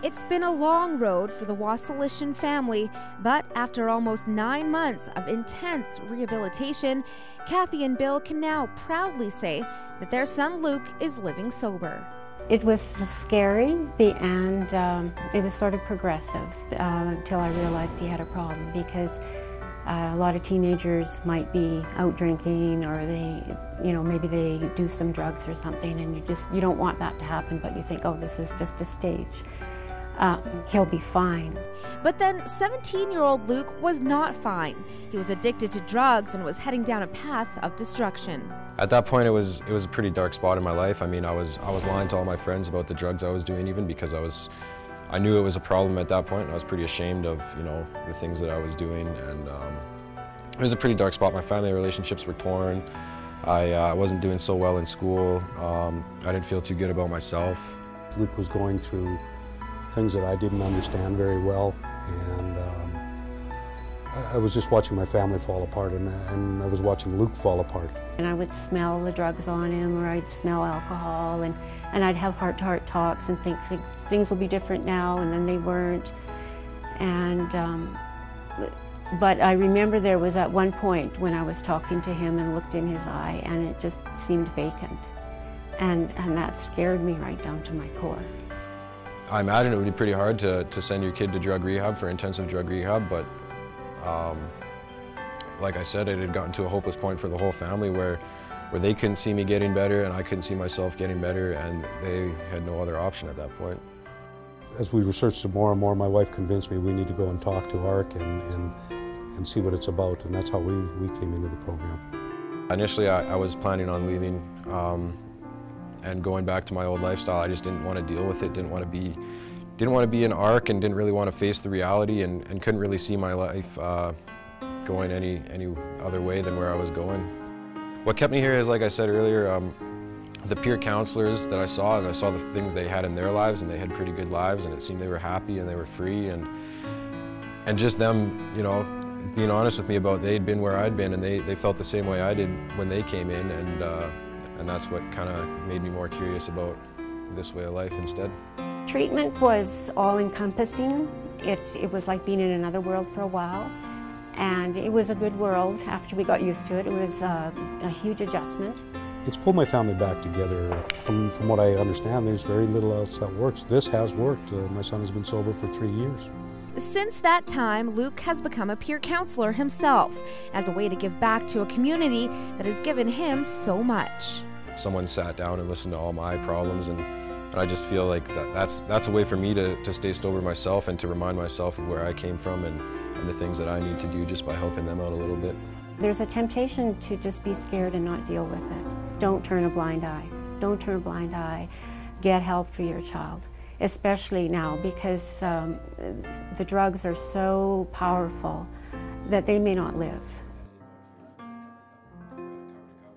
It's been a long road for the Wassilishin family, but after almost 9 months of intense rehabilitation, Kathy and Bill can now proudly say that their son Luke is living sober. It was scary and it was sort of progressive until I realized he had a problem, because a lot of teenagers might be out drinking, or maybe they do some drugs or something, and you don't want that to happen, but you think, oh, this is just a stage. He'll be fine. But then 17-year-old Luke was not fine. He was addicted to drugs and was heading down a path of destruction. At that point, it was a pretty dark spot in my life. I mean, I was lying to all my friends about the drugs I was doing, even because I knew it was a problem at that point, and I was pretty ashamed of, the things that I was doing, and it was a pretty dark spot. My family relationships were torn. I wasn't doing so well in school. I didn't feel too good about myself. Luke was going through things that I didn't understand very well, and I was just watching my family fall apart, and I was watching Luke fall apart. And I would smell the drugs on him, or I'd smell alcohol, and I'd have heart-to-heart talks and think things will be different now, and then they weren't. And but I remember there was at one point when I was talking to him and looked in his eye, and it just seemed vacant, and that scared me right down to my core. I imagine it would be pretty hard to send your kid to drug rehab, for intensive drug rehab, but like I said, it had gotten to a hopeless point for the whole family where they couldn't see me getting better, and I couldn't see myself getting better, and they had no other option at that point. As we researched it more and more, my wife convinced me we need to go and talk to Aarc and see what it's about, and that's how we came into the program. Initially, I was planning on leaving and going back to my old lifestyle. I just didn't want to deal with it, didn't want to be in Aarc, and didn't really want to face the reality, and couldn't really see my life going any other way than where I was going. What kept me here is, like I said earlier, the peer counselors that I saw, and I saw the things they had in their lives, and they had pretty good lives, and it seemed they were happy and they were free, and just them, being honest with me about they'd been where I'd been, and they felt the same way I did when they came in, and that's what kind of made me more curious about this way of life instead. Treatment was all-encompassing. It was like being in another world for a while, and it was a good world after we got used to it. It was a huge adjustment. It's pulled my family back together. From what I understand, there's very little else that works. This has worked. My son has been sober for 3 years. Since that time, Luke has become a peer counselor himself, as a way to give back to a community that has given him so much. Someone sat down and listened to all my problems, and I just feel like that's a way for me to stay sober myself, and to remind myself of where I came from and the things that I need to do just by helping them out a little bit. There's a temptation to just be scared and not deal with it. Don't turn a blind eye. Don't turn a blind eye. Get help for your child, especially now, because the drugs are so powerful that they may not live.